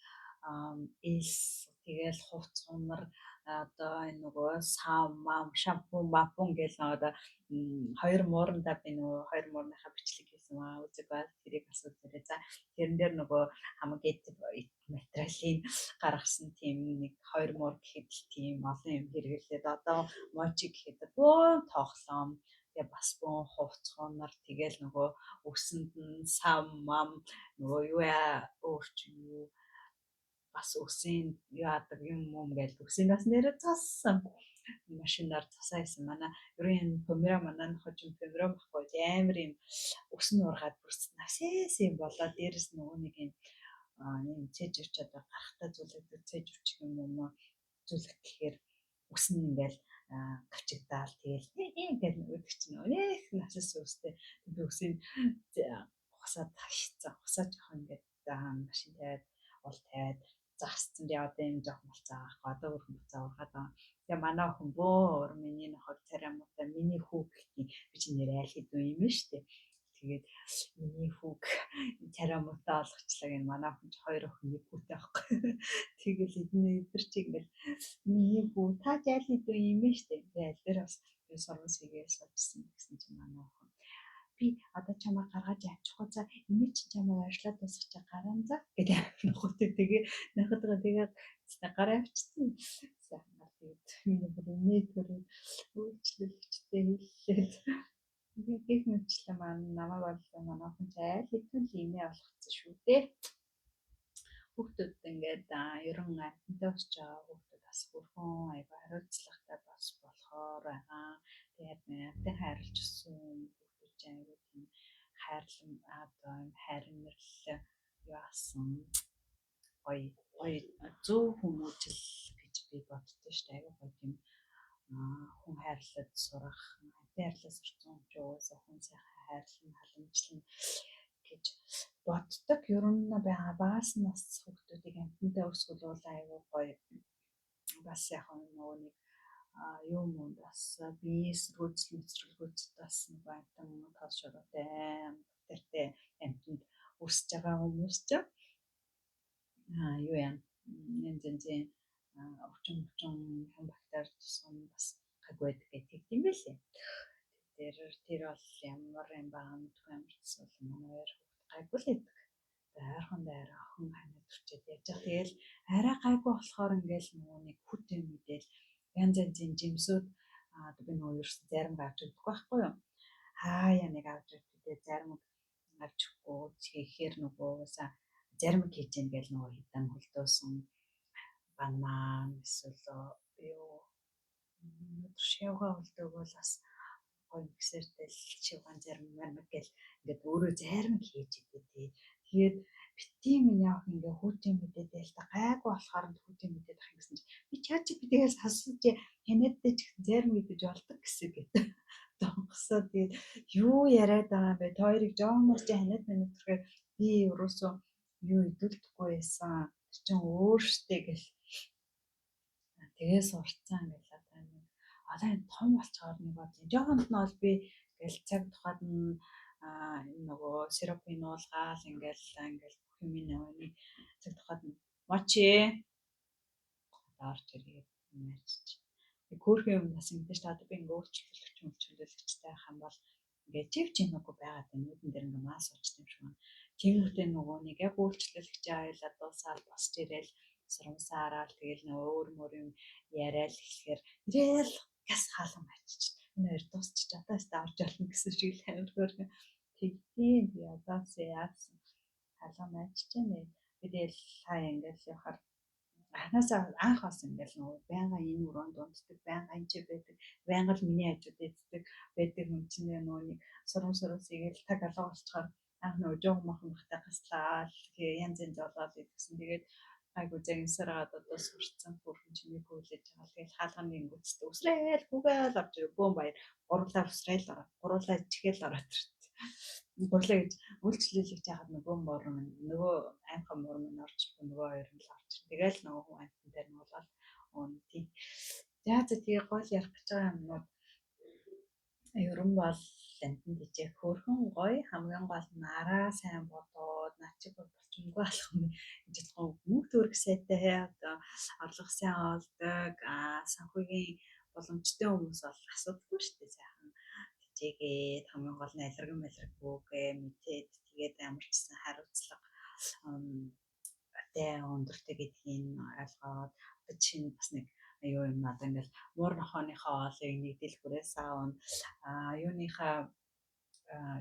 элс тэгэл хувц хумар одоо энэ нөгөө сав мам шампунь мапун гэл одоо хоёр муурандаа би нөгөө хоёр муурныхаа бичлэг хийсэн маа үзэг бол тэрийг асуужээ. За тэрэн дээр нөгөө хамаг материалын гаргасан тийм нэг хоёр муур гэхэд тийм олон юм хэрэглээд одоо мочи гэхэд бөө тоглоом тэгээ бас бөө хувц хумар тэгэл нөгөө өсөнд нь сав мам нөгөө юу өөрч юу бас үсийн яадаг юм гэж үсийнээс нэрээ цассан машинаар цасаа исэн манай ерөн камера манай хожим камера баггүй амар юм өснө ургаад бүрс насэс юм болоо дээрэс нөгөө нэг юм цээж өч одоо гарахтаа зүйлүүд цээж өч юм зүйлэх гэхээр өснө ингээл гачигдаал тэгэл гэж нөгөөдөг чинь нэх насэс үстэй би өсийн хусаад хашицсан хусаа жоох ингээд машин тавиад ол тавиад загсцсан би одоо юм жоох болцаахгүй одоо өрхөн буцаа ургаад байгаа. Тэгээ манай охин бөөр миний нохог царамуутай миний хүүг би чинь нэр айл хэдэн юм штэ. Тэгээд миний хүүг царамуутай олгочлаа гэн манай охин хоёр охин нэг хүүтэй байхгүй. Тэгэл эдгээр чи ингээл миний хүү та айл хэдэн юм штэ. Тэгээд аль дээр бас сургууль хийгээл суудсан гэсэн чи манай охин би одоо чамаа гаргаж авчихгүй за энэ чи чамаа ажиллаад дуусчих гараан за гэдэг нөхөдөө тэгээ нөхөдөө тэгээд гараа авчихсан. Сайхан тэгээд миний бүрний төрөө үйлчлэгчтэй хэллээд тэгээд гих мэтлээ маань намаа боллоо манай охин айл хэдэн л имээ болгоцсон шүү дээ. Хүүхдүүд ингээд ерөн амьтантай босч байгаа хүүхдүүд бас бүрхэн аяга хариуцлагатай бас болохоор байгаа. Тэгээд амьтан хайрлж өссөн хүүхдүүд аяга тийм хайрлан одоо хайрмэрлэл яасан гоё зөв хүмүүжил гэж би боддоо шүү дээ. Аяга гоё тийм хүн хайрлаад сурах, хайрлаад сурсан ч уусаа хүн сайхан хайрлан халамжлан гэж боддог. Ер нь багаас нь бас хүүхдүүдийг амьтантай өсгөл аяга гоё бас яг нөгөө нэг юм бас биес рүүцлгүүц бас нэг амтан тал шороотой амттай амтанд өсөж байгаа хүмүүс ч юу юм янз өвчин хэн бактери тусгам бас гайг байдаг гэдэг юм байлээ. Тэр бол ямар юм баа мэдгүй амарчс бол манай хоёр гайгүй л байдаг. Ойрхон дээр охин ханаад төрчээд яаж байгаа. Тэгэл арай гайгүй болохоор ингээл нөгөө нэг хүтэн мэдэл янз янзын жимсүүд би нөгөө ерөөс зарим авч өгдөг байхгүй юу. Хаяа нэг авч өгдөө зарим авч өгөхгүй хийхээр нөгөөсаа зарим хийж гэн гэл нөгөө хитэн хөлдөөсөн банан эсвэл юу шивга хөлдөөгөл бас гоё миксертэй шивган зарим мэрэг гэл ингээд өөрөө зарим хийж идэв тий. Тэгээд бити миний ах ингээ хүүтэн мэдээдэл та гайгүй болохоор хүүтэн мэдээд ах гэсэн чи би чаа чи бидээс асууж хянадтай ч зарим мэдэж болдог гэсэн гэдэг. сонгосоо тэгээд юу яриад байгаа юм бэ? Та хоёрыг жоомор чи ханиад минь төрхээр би ерөөсөө юу идэвхтэйгүй байсан. Тэр чинь өөртөө гэл тэгээ сурцсан гэл одоо энэ том болцохоор нэг бодлоо. Жоохонд нь бол би гэл цаг тухайд нь энэ нөгөө сиропын уулгаал ингээл бүх юм нэг цаг тухайд нь мочи орж ирээд мэдчих. Хөөрхөн юм бас ингэдэж та одоо би ингээ өөрчлөлөгчтэй байх юм бол ингээ жив чимээгүй байгаад байна. Нүдэн дээр ингээ мас уучт юм шиг байна. Тэнгүүтээ нөгөө нэг яг өөрчлөлөгчөө айлаа дуусаад босч ирээл сурамсаа хараад тэгэл нөгөө өөр мөр юм яриад эхлэхээр ирээл газ хаалган мачиж. Энэ хоёр дуусчих одоо хэвээр орж олно гэсэн шиг л амар хөөрхөн. Тэгтийн би одоос яасан хаалган мачиж нэ. Би тэгэл хаа ингээл явахаар анхаасаа анх бас ингээл нөгөө байнга энэ өрөөнд унтдаг, байнга энэ ч байдаг, байнга л миний хажууд эздэг байдаг юм чинь нөгөө нэг сурамсаас игээл таг алга болчихоор анх нөгөө жоох махан бахтай гаслаа янз янз болоод идсэн. Тэгээд айгу зэгсээр гад одоо сурцсан бүрхэн чиний хүлээж байгаа. Тэгээд хаалганы ингүүцтэй өсрээл хүүгээл орж ирээ бөөм баяр гурлаа өсрээл ороод гурлаа чихэл ороод гурлаа гэж үйлчлүүлэгч яхад нөгөө морон нөгөө амхан морон орж нөгөө хоёр нь л орж. Тэгэл нөгөө хүн амтан дээр нь болоод тийм. За тэгээ гол ярих гэж байгаа юмнууд ерөн бол лантан дижээ хөөрхөн гоё хамгийн гол нь араа сайн бодоод начиг болчмгүй болох юм гэж бодох мөнгө төгрөг сайтай одоо орлого сайн олдог санхүүгийн боломжтой хүмүүс бол асуудалгүй шүү дээ сайхан дижээгээд хамгийн гол нь алиргүйгээ мэдээд тэгээд ямар ч гэсэн хариуцлага тэ өндөртэй гэдгийг ойлгоод одоо чинь бас нэг аюу юм надаа ингээл муур нохооныхоо олыг нэг дэлгүүрээс аавна юуныхаа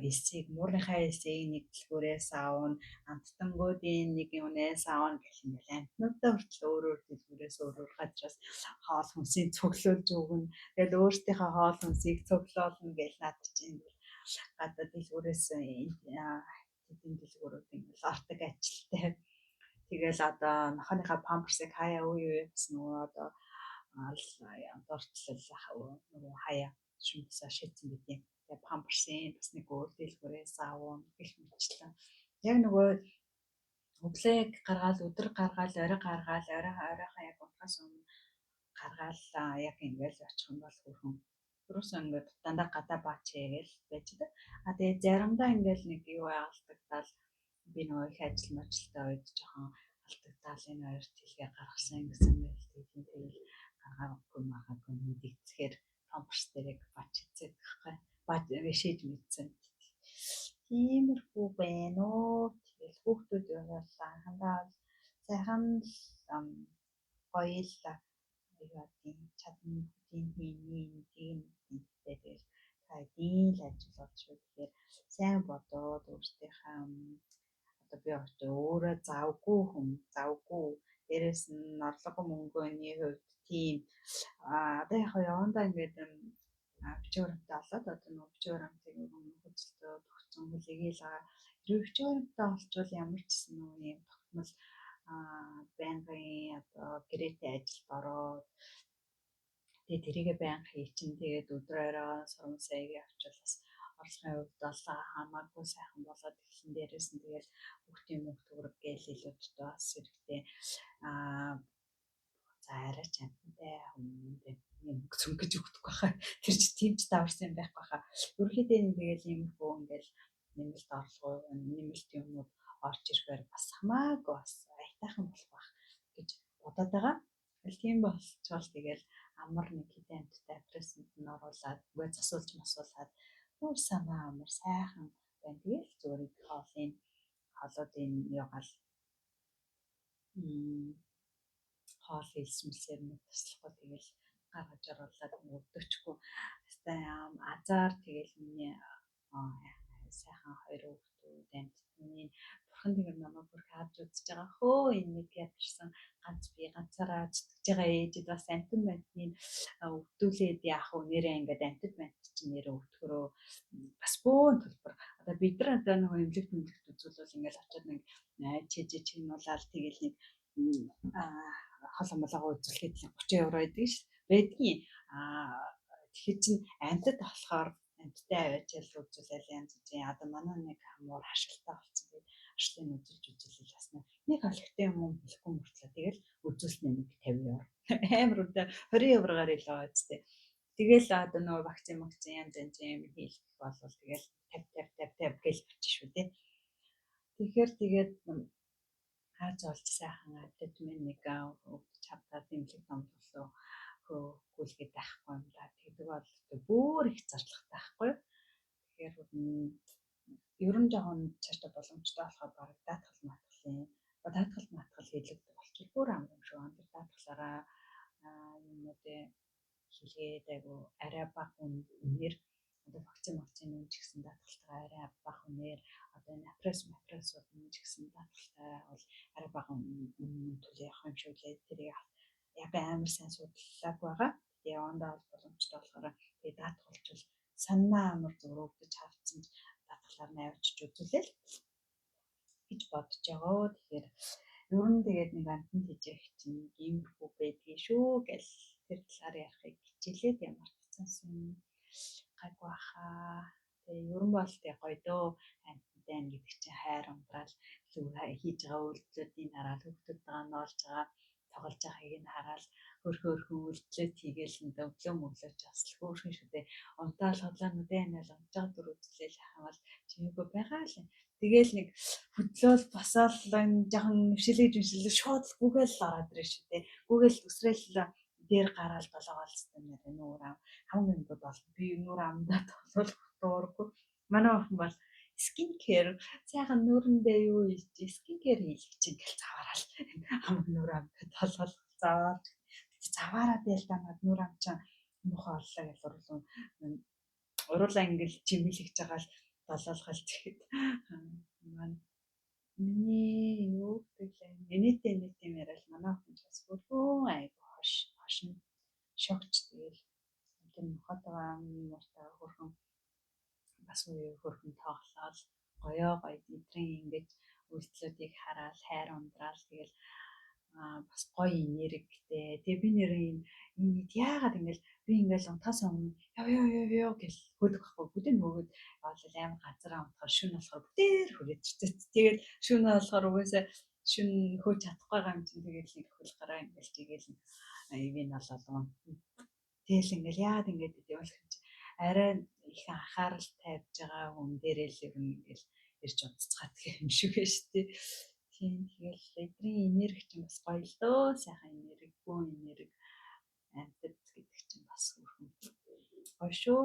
эсийг муурныхаа эсийг нэг дэлгүүрээс аавна амттангуудын нэг юунаас аавна гэх юм бол амтнуудаа хүртэл өөр дэлгүүрээс өөр газраас хоол хүнсийг цуглуулж өгнө. Тэгэл өөртөөхөө хоол хүнсийг цуглуулна гэж над чинь гадаа дэлгүүрээс эдийн дэлгүүрүүд ингээл ортог ажилтай. Тэгэл одоо нохооныхаа памперсыг хаяа үе бас нөгөө одоо дортлол нөгөө хаяа шүмсээ шийдсэн гэдэг. Тэгээ памперсын бас нэг өөр дэлгүүрээс аавн гэх мэтлэн. Яг нөгөө өглөө гаргаал өдөр гаргаал оройхоо яг унтахаас өмнө гаргаал яг ингээл очих юм бол хөрхөн өрөөсөө ингээд дандаа гадаа баачээл байж дээ. Тэгээ заримдаа ингээл нэг юу алдагдал би нөгөө их ажилтай үед жоохон алдагдал энэ хоёр тэлгээ гаргасан гэсэн мэт тэгэл гаргаагүй магадгүй мэдгэцхээр памперс дээрээ баачцдаг байхгүй. Бааж шийж мэдсэн. Тиймэрхүү байна уу. Тэгэл хүүхдүүд яваалаа хандаа сайхан гоёлаа яадын чадна тийм тэгэл тайдын л ажил болж тэгэхээр сайн бодоод өөртөөхөө одоо би өөрөө завгүй дээрэс нь орлого мөнгөний хувьд тийм одоо яг явандаа ингээд бичвэрамтай болоод одоо нөгөө бичвэрамтыг хөдөлтөө тогтсон хүлээгээл хэрвээ бичвэрамтай олчвол ямар ч гэсэн нөгөө юм тогтмол байнгын одоо гэрээтэй ажилд ороод тэгээ тэрийгэ байнга хийчин тэгээд өдөр оройгоо сурам саягийн авчвал бас орлогын хувьд бол хамаагүй сайхан болоод эхлэн дээрээс нь тэгэл хүүхдийн мөнгө төгрөг гээл илүүдтэй бас хэрэгтэй за арай ч амттай хүмүүст юм цөнгөж өгдөг байхаа тэр чи тиймч даварсан юм байхгүй хаа ерөнхийдөө тэгэл иймэрхүү ингээл нэмэлт орлого нэмэлт юмнууд орж ирэхээр бас хамаагүй бас айтайхан болох байх гэж бодоод байгаа. Тийм болчихвол тэгэл амар нэг хэдэн амттай апрессент нь оруулаад үгээ засуулж масуулаад бүр санаа амар сайхан байна. Тэгэл зүгээр хоолуудын ягаал хоол хэлсмэлсээр нь туслахгүй тэгэл гаргаж оруулаад өгдөгчгүй. Хэвээ азар тэгэл миний сайхан хоёр хүүхдүүд амттны бурхан тэгэр намайг бүр хааж үзэж байгаа хөө энэ нэг ятарсан ганц би ганцаараа зүтгэж байгаа ээжэд бас амтан байтны өвдүүлээд яах вэ нэрээ ингээд амтд байт чинь нэрээ өвдгөрөө бас бөөн төлбөр одоо бид нар одоо нэг эмнэлэгт үзүүлвэл ингээд очиод нэг чижигнуулаад тэгэл нэг холомлогоо үзүүлэхэд 30 евро байдгийг. Тэгэхээр чин амтд болохоор амьттай аваачаал үзүүлэл янз бүрийн одоо манай нэг хамуур хашилтаа болсон. Тэгээд хашлыг үзүүлэл бас нэг олигтой юм хэлэхгүй мөртлөө тэгэл үзүүлснэ нэг 50 евро. Амар удаа 20 еврогаар илүү үстэй. Тэгэл одоо нөгөө вакцин янз юм хийх болвол тэгэл 50 гэл болчих шүү дээ. Тэгэхээр тэгээд хааж олж сайхан амьтад минь нэг өгч чадаад дэмжлэг томлолоо хөлгээд байхгүй юм да. Тэгдэг бол бүр их зарлагтай байхгүй. Тэгэхээр ер нь жоохон цаашдаа боломжтой болохоор баг даатгал хийлэгдэх болчихвол бүр амар юм шүү. Андер даатгалаараа юмнуудыг хийлгээд айгу арай бага үнээр одоо вакцин нүүж гисэн даатгалтайгаа арай бага үнээр одоо энэ апресс нүүж гисэн даатгалтай бол арай бага үнэ төлөө явах юм шүү лээ. Тэр яг амар сайн судлалааг байгаа. Тэгээ явандаа бол боломжтой болохоор тэгээ даатгалчвал санаа амар зурагдаж хавцсан даатгалаар нь авчиж үзүүлээл гэж бодож байгаа. Тэгэхээр ер нь тэгээд нэг амтнд хийж явах чинь иймэрхүү байдгийг шүү гэл тэр талаар ярихыг хичээлээд ямар цаасан гайгүй хаа. Тэгээ ер нь бол тэг гоё дөө амттай ань гэдэг чинь хайр унтраал хийж байгаа үйлдэлүүдийг хараад хүүхдүүдтэйгээ нуулж байгаа тоглож байгааг нь хараад хөрхөн үйлдэлүүд хийгээл өглөө мөглөөч бас хөөрхөн шүү дээ. Унтаал хотлоо нүдэн анаа унтж байгаа дүр үзлээл хамаал чимээгүй байгаа л. Тэгээл нэг хөдлөөл басаал жоохон нэвшилээ шууд Google ороод ирж шүү дээ. Google үсрээл дээр гараад болоогоолстой нэр нүүр хамгийн гол бол би нүүр амдаа тоглох дуургүй. Манай охин бол скин кэр сайхан нүүрэндээ юу хийж скин кэр хийх чинь гэл заваараал хамгийн нүүр амдаа толгол заваар заваараа дэлдэнад нүүр амчаа муухай оллоо гэж уруулаа ингээл чимэлж байгаа л болоолгол тэгэхэд миний юу гэлээ энэтэй яриад манай охин бас бүрхүүн айгу хошин шогч тэгэл тэр мохотойгоо мууртайгаа хөрхөн бас хөрхөн тоглоод гоё эдрийн ингэж үйлдэлүүдийг хараад хайр ундраал тэгэл бас гоё энергитэй. Тэгээ би нэрийн яагаад ингээл би ингээл унтахаас өмнө ёо гэл хөдөх байхгүй. Бүдэн нөгөөд явал амар газараа унтахаар шүн болохоор бүтээр хүрээд ирчихсэн. Тэгээд шүн болохоор угаасаа шүн хөөж чадахгүй юм чинь тэгээд нэг хөл гараа ингээл тэгээд ивэн болоо. Тэгэл ингээл яад ингээд явах юм чи арай их анхаарал тавьж байгаа хүн дээрээ л ер нь ингээл ирж удацгаад юм шиг байна шүү дээ. Тийм тэгэл эдрийн энерги чинь бас гоё л дөө. Сайхан энерги, бөө энерги амьтад гэдэг чинь бас хөрхөн гоё шүү.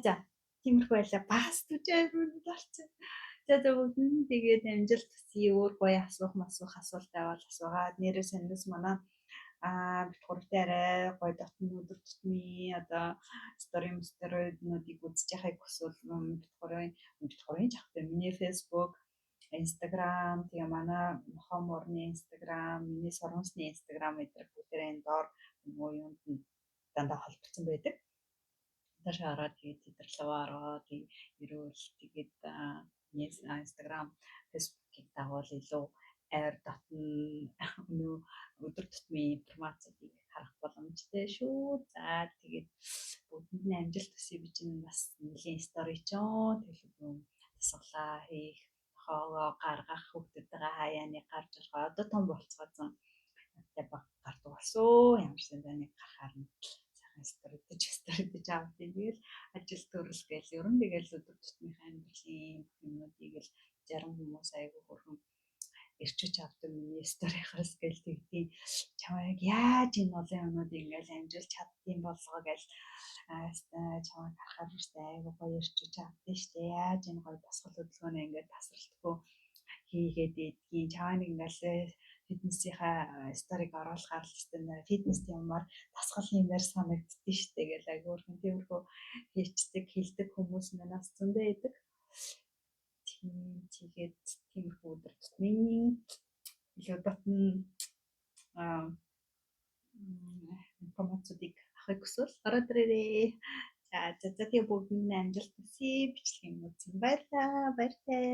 За тиймэрхүү байлаа. Бас түжээр нь болчихсон. За бүгд тэгээд амжилт төсөө өөр гоё асуулт байвал асуугаад нэрээ санаас манай битгууртай арай гоё дотны өдөр тутмын одоо сториднуудыг үзэж яхахыг хүсвэл битгуурын жахтай миний Facebook, Instagram тэгээ манай хоморны Instagram, миний сургуульсны Instagram гэдэг бүгдээ энэ доор юунд дандаа холбогдсон байдаг. Даш хараад тэдэрлэвээр ороод ирүүл тэгээд Instagram, Facebook-ийг дагуул илүү айр дотн өдөр тутмын информацийг харах боломжтой шүү. За тэгээд бүгдэнд нь амжилт хүсье би чинь бас нэлийн стори чон төлөв тасглаа хийх хоогоо гаргах хүүхдүүдтэйгээ хаяаны гарч байгаа одоо том болцгоосон надтай баг гардаг болсон. Ямар ч нэг гарахаар нь сайхан сторидэж аваад тэгэл ажил төрөл гээл ер нь тэгэл өдөр тутмынхаа амьдралын юмнуудыг л зарим хүмүүс айгүй хөрхөн ирчүүч авдаг миний сторихаас гээл тэгтийн чамайг яаж энэ олон юмнуудыг ингээл амжилж чаддсан болгоо гээл чамайг харахаар штэ айгүй гоё ирчүүч авдсан штэ яаж энэ гоё босгол хөдөлгөөнөө ингээд тасралтгүй хийгээд идгийн чамайг ингээл фитнесийнхаа сториг оруулахаар л штэ фитнес юмар тасгал юмар санагддээ штэ гээл айгүй хөрхөн тиймэрхүү хийцдэг хилдэг хүмүүс манаас зөндөө байдаг. Тэгээд тиймэрхүү өдөр тутмын илүү дотн информацийг авахыг хүсвэл ороод ирээрээ. За тэгээ бүгдэнд амжилт хүсье. Бичлэг юм үзсэн баярлалаа. Баяртай.